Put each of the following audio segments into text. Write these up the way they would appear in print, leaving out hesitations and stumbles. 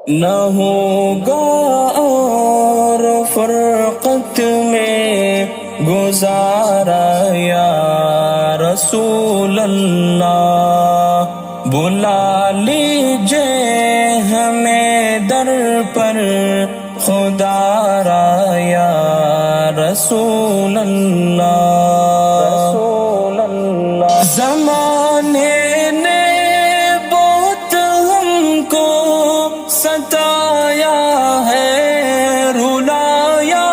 نہ ہوگا اور فرقت میں گزارا یا رسول اللہ، بلا لیجئے ہمیں در پر خدا را یا رسول اللہ۔ زمانے نے بہت ہم کو ستایا ہے، رلایا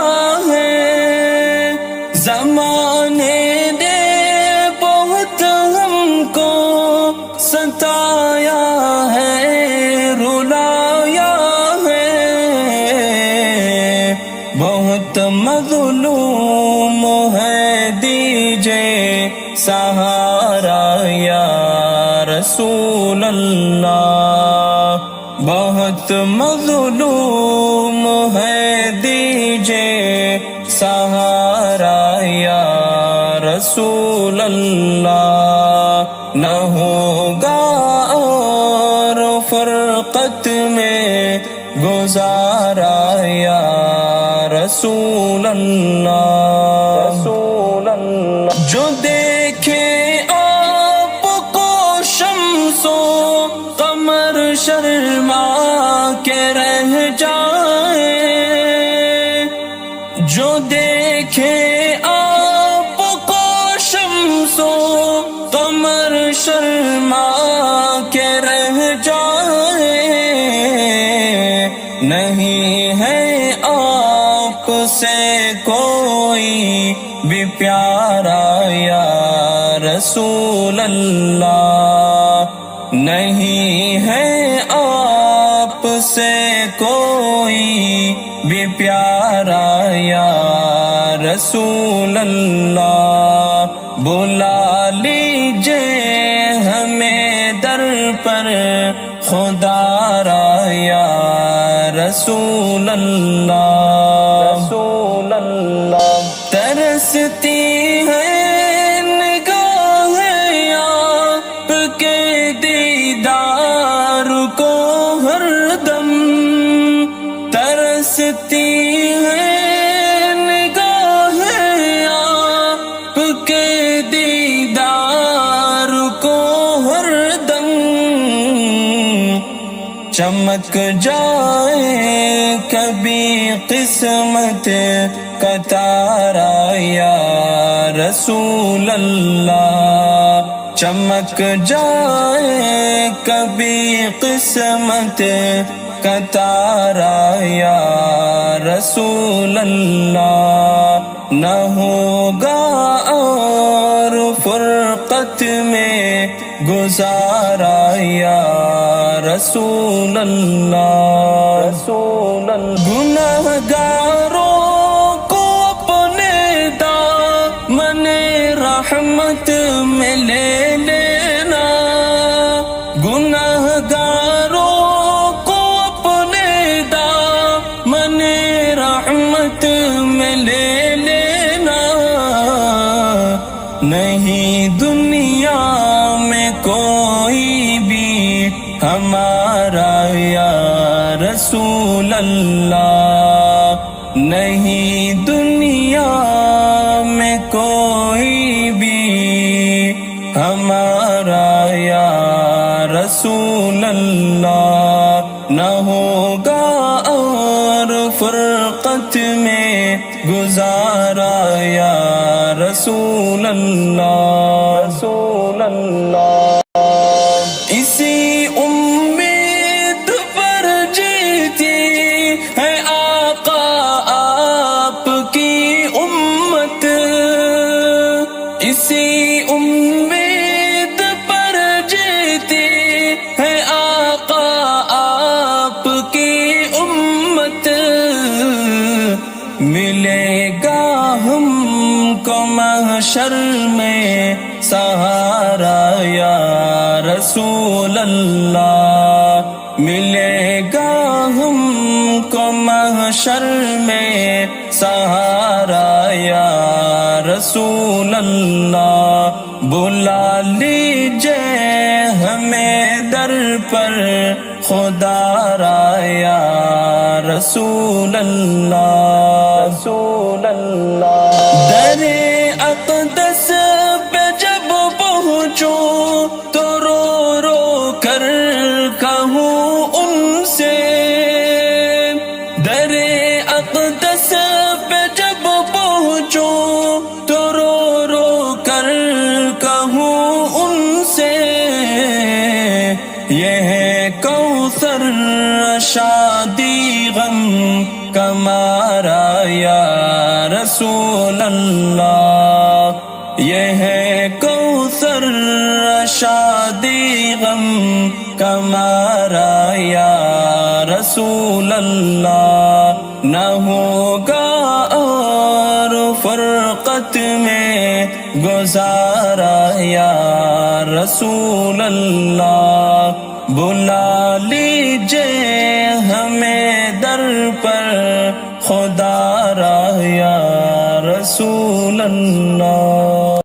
ہے، زمانے نے بہت ہم کو ستایا ہے، رلایا ہے، بہت مظلوم ہے، دیجئے سہارا یا رسول اللہ، بہت مظلوم ہے، دیجئے سہارا یا رسول اللہ، نہ ہوگا اور فرقت میں گزارا یا رسول اللہ۔ جو دیکھے آپ کو شمس و قمر شرما کے رہ جائے، جو دیکھے آپ کو شمس و قمر شرما کے رہ جائے، نہیں ہے آپ سے کوئی بھی پیارا یا رسول اللہ، نہیں ہے آپ سے کوئی بھی پیارا یا رسول اللہ، بلا لیجئے ہمیں در پر خدا را یا رسول اللہ۔ ترستی ہے نگاہیں آپ کے دیدار کو ہر دم، ترستی ہے نگاہیں آپ کے دیدار کو ہر دم، چمک جائے کبھی قسمت کا تارا یا رسول اللہ، چمک جائے کبھی قسمت کا تارا یا رسول اللہ، نہ ہوگا اور فرقت میں گزارا یا رسول اللہ۔ گنہگاروں کو اپنے دامن رحمت میں لے لینا، گنہگاروں کو اپنے دامن رحمت میں لے لینا، نہیں دنیا میں کوئی بھی ہمارا یا رسول اللہ، نہیں دنیا میں کوئی بھی ہمارا یا رسول اللہ، نہ ہوگا اور فرقت میں گزارا یا رسول اللہ۔ اسی امید پر جیتی ہے آقا آپ کی امت، اسی امید پر جیتی ہے آقا آپ کی امت، ملے گا ہم کو محشر میں سہارا یا رسول اللہ، ملے گا ہم کو محشر میں سہارا یا رسول اللہ، بلا لیجئے ہمیں در پر خدا را یا رسول اللہ رسول اللہ در اقدس پہ جب پہنچوں تو رو رو کر کہوں ان سے در اقدس پہ جب پہنچوں تو رو رو کر کہوں ان سے یہ ہے کوثر شادی غم کمارا یا رسول اللہ یہ ہے کوثر شادی غم کمارا یا رسول اللہ نہ ہوگا اور فرقت میں گزارا یا رسول اللہ بلا لیجئے ہمیں در پر خدا را یا رسول اللہ